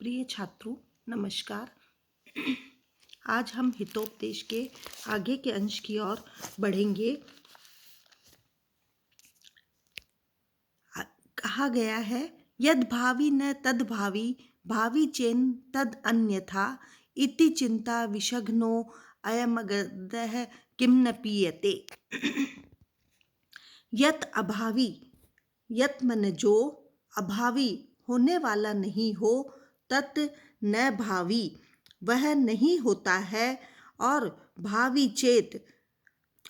प्रिय छात्रों, नमस्कार। आज हम हितोपदेश के आगे के अंश की ओर बढ़ेंगे। कहा गया है, यद भावी न तद भावी, भावी चेन तद अन्यथा, इति चिंता विषघ्नो अयमगदः किम न पीयते। यत अभावी, यत मन जो, अभावी होने वाला नहीं हो, तत् न भावी वह नहीं होता है, और भावी चेत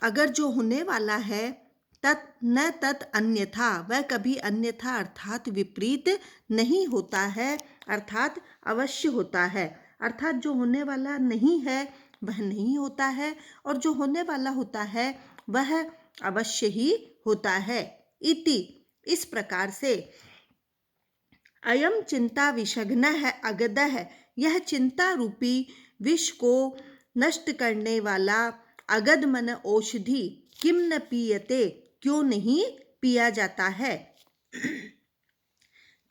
अगर जो होने वाला है, तत् न तत् अन्यथा वह कभी अन्यथा अर्थात विपरीत नहीं होता है, अर्थात अवश्य होता है। अर्थात जो होने वाला नहीं है वह नहीं होता है, और जो होने वाला होता है वह अवश्य ही होता है। इति इस प्रकार से, अयम चिंता विषघ्न है अगद है, यह चिंता रूपी विष को नष्ट करने वाला अगध मन औषधि किम न पीयते, क्यों नहीं पिया जाता है।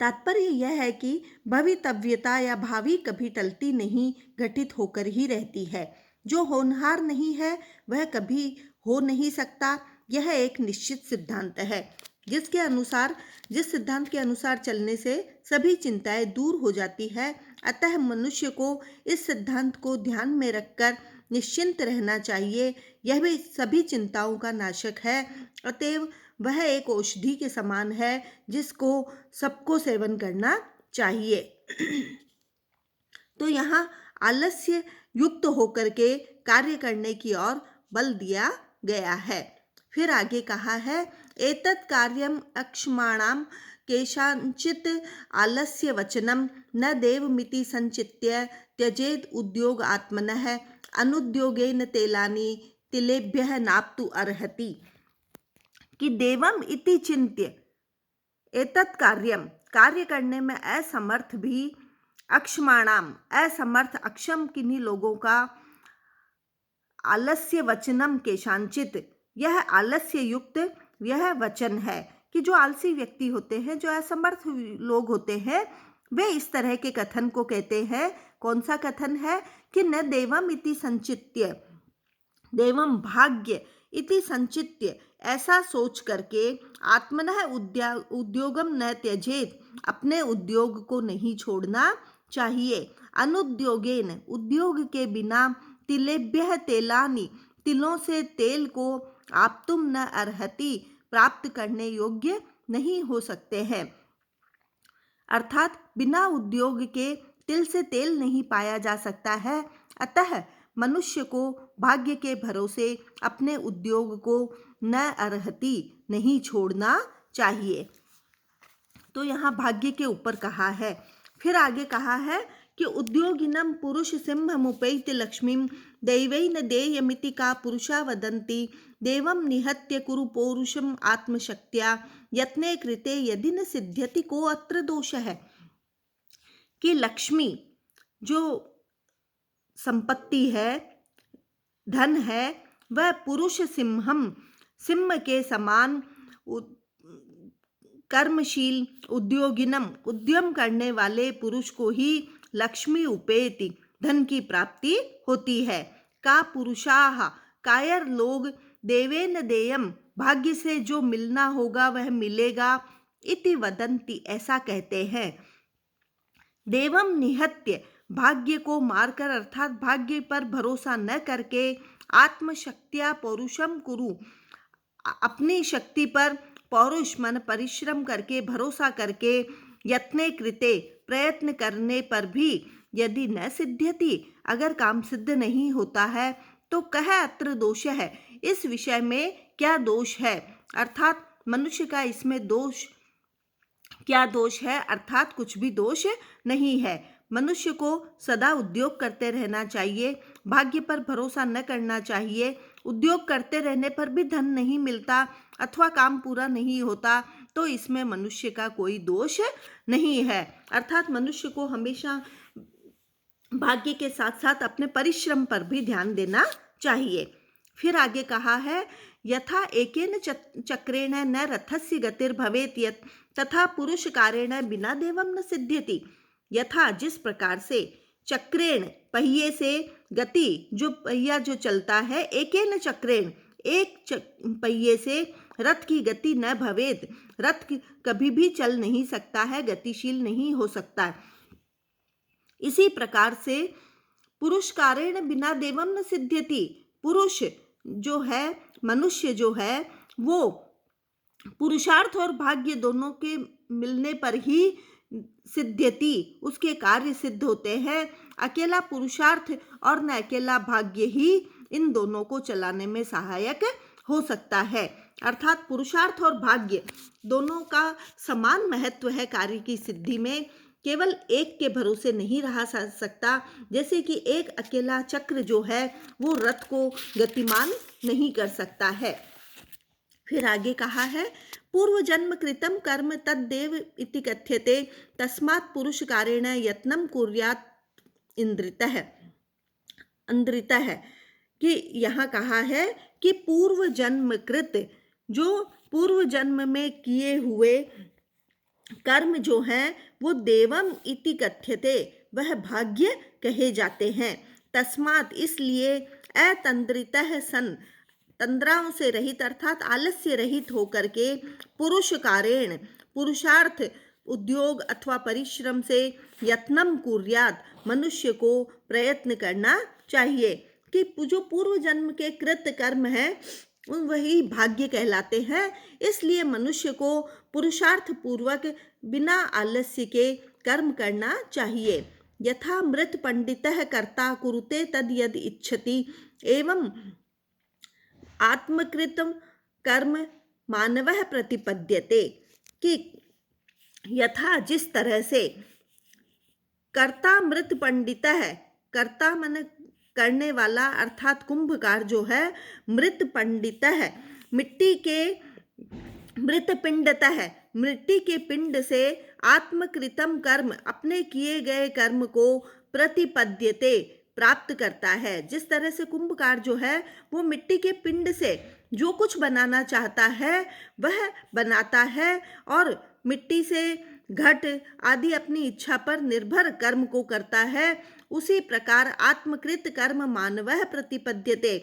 तात्पर्य यह है कि भवितव्यता या भावी कभी टलती नहीं, घटित होकर ही रहती है। जो होनहार नहीं है वह कभी हो नहीं सकता, यह एक निश्चित सिद्धांत है, जिस सिद्धांत के अनुसार चलने से सभी चिंताएं दूर हो जाती है। अतः मनुष्य को इस सिद्धांत को ध्यान में रखकर निश्चिंत रहना चाहिए। यह भी सभी चिंताओं का नाशक है, अतएव वह एक औषधि के समान है जिसको सबको सेवन करना चाहिए। तो यहाँ आलस्य युक्त होकर के कार्य करने की ओर बल दिया गया है। फिर आगे कहा है, एतत् कार्यम अक्ष्माणाम केषांचित् आलस्य वचनम न देवमिति संचित्य त्यजेत उद्योग आत्मनः अनुद्योगेन तेलानि तिलेभ्यः नाप्तु अर्हति। कि देवम इति चिंत्य एतत् कार्यम, कार्य करने में असमर्थ भी, अक्षमाणाम असमर्थ अक्षम किन्हीं लोगों का, आलस्य वचनम केशांचित यह आलस्य युक्त यह वचन है कि जो आलसी व्यक्ति होते हैं, जो असमर्थ लोग होते हैं, वे इस तरह के कथन को कहते हैं। कौन सा कथन है कि न देवम इति संचित्य, देवम भाग्य इति संचित्य ऐसा सोच करके, आत्मनः उद्योगम न त्यजेत अपने उद्योग को नहीं छोड़ना चाहिए, अनुद्योगेन उद्योग के बिना, तिलेभ्यः तेलानि तिलों से तेल को, आप्तुम न अर्हति प्राप्त करने योग्य नहीं हो सकते हैं। अर्थात बिना उद्योग के तिल से तेल नहीं पाया जा सकता है। अतः मनुष्य को भाग्य के भरोसे अपने उद्योग को न अर्हति नहीं छोड़ना चाहिए। तो यहाँ भाग्य के ऊपर कहा है। फिर आगे कहा है कि उद्योगिनम पुरुष सिंह मुपैति लक्ष्मीम दैवेन देयमिति का पुरुषा वदन्ति, देवम निहत्य कुरु पौरुषम आत्मशक्त्या यत्ने कृते यदि न सिद्ध्यति को अत्र दोष है। कि लक्ष्मी जो संपत्ति है, धन है, वह पुरुष सिंहम सिंह के समान कर्मशील उद्योगिनम उद्यम करने वाले पुरुष को ही लक्ष्मी उपेति धन की प्राप्ति होती है। का पुरुषाः कायर लोग, देवेन देयम भाग्य से जो मिलना होगा वह मिलेगा, इति वदन्ति ऐसा कहते हैं। देवम निहत्य भाग्य को मारकर, अर्थात भाग्य पर भरोसा न करके, आत्मशक्त्या पौरुषम कुरु अपनी शक्ति पर पौरुष मन परिश्रम करके, भरोसा करके, यत्ने कृते प्रयत्न करने पर भी यदि न सिद्ध्यति अगर काम सिद्ध नहीं होता है, तो कह अत्र दोष है, इस विषय में क्या दोष है। अर्थात मनुष्य का इसमें दोष क्या दोष है, अर्थात कुछ भी दोष नहीं है। मनुष्य को सदा उद्योग करते रहना चाहिए, भाग्य पर भरोसा न करना चाहिए। उद्योग करते रहने पर भी धन नहीं मिलता अथवा काम पूरा नहीं होता, तो इसमें मनुष्य का कोई दोष नहीं है। अर्थात मनुष्य को हमेशा भाग्य के साथ साथ अपने परिश्रम पर भी ध्यान देना चाहिए। फिर आगे कहा है, यथा एकेन चक्रेण न रथस्य गतिर्भवेत् यत् तथा पुरुष कारेण बिना देवम न सिद्ध्यति। यथा जिस प्रकार से चक्रेण पहिए से गति, जो पहिया जो चलता है, एकेन चक्रेण एक पहिए से रथ की गति न भवेत, रथ कभी भी चल नहीं सकता है, गतिशील नहीं हो सकता है। इसी प्रकार से पुरुषकारेण बिना देवम न सिद्ध्यति, पुरुष जो है, मनुष्य जो है, वो पुरुषार्थ और भाग्य दोनों के मिलने पर ही सिद्ध्यति, उसके कार्य सिद्ध होते हैं। अकेला पुरुषार्थ और न अकेला भाग्य ही इन दोनों को चलाने में सहायक हो सकता है। अर्थात पुरुषार्थ और भाग्य दोनों का समान महत्व है कार्य की सिद्धि में, केवल एक के भरोसे नहीं रहा सकता। जैसे कि एक अकेला चक्र जो है वो रथ को गतिमान नहीं कर सकता है। फिर आगे कहा है, पूर्व जन्म कृतम कर्म तद्देव इति कथ्यते, तस्मात् पुरुष कारेण यत्नम कुर्यात् इंद्रितः। अंद्रितः कि यहाँ कहा है कि पूर्व जन्म कृत, जो पूर्व जन्म में किए हुए कर्म जो हैं वो देवम इति कथ्यते, वह भाग्य कहे जाते हैं। तस्मात् इसलिए अतंद्रितः सन, तंद्राओं से रहित अर्थात आलस्य रहित होकर के, पुरुष कारेण पुरुषार्थ उद्योग अथवा परिश्रम से, यत्नम कुर्यात मनुष्य को प्रयत्न करना चाहिए कि जो पूर्व जन्म के कृत कर्म है वही भाग्य कहलाते हैं। इसलिए मनुष्य को पुरुषार्थ पूर्वक बिना आलस्य के कर्म करना चाहिए। यथा मृत पंडितः कर्ता कुरुते तद यद इच्छति, एवं आत्मकृतं कर्म मानवः प्रतिपद्यते, कि यथा जिस तरह से कर्ता मृत पंडितः, कर्ता मन करने वाला अर्थात कुंभकार जो है, मृत पंडितः मिट्टी के, मृत पिंडतः मिट्टी के पिंड से, आत्मकृतम कर्म अपने किए गए कर्म को, प्रतिपद्यते प्राप्त करता है। जिस तरह से कुंभकार जो है वो मिट्टी के पिंड से जो कुछ बनाना चाहता है वह बनाता है, और मिट्टी से घट आदि अपनी इच्छा पर निर्भर कर्म को करता है। उसी प्रकार आत्मकृत कर्म मानवः प्रतिपद्यते,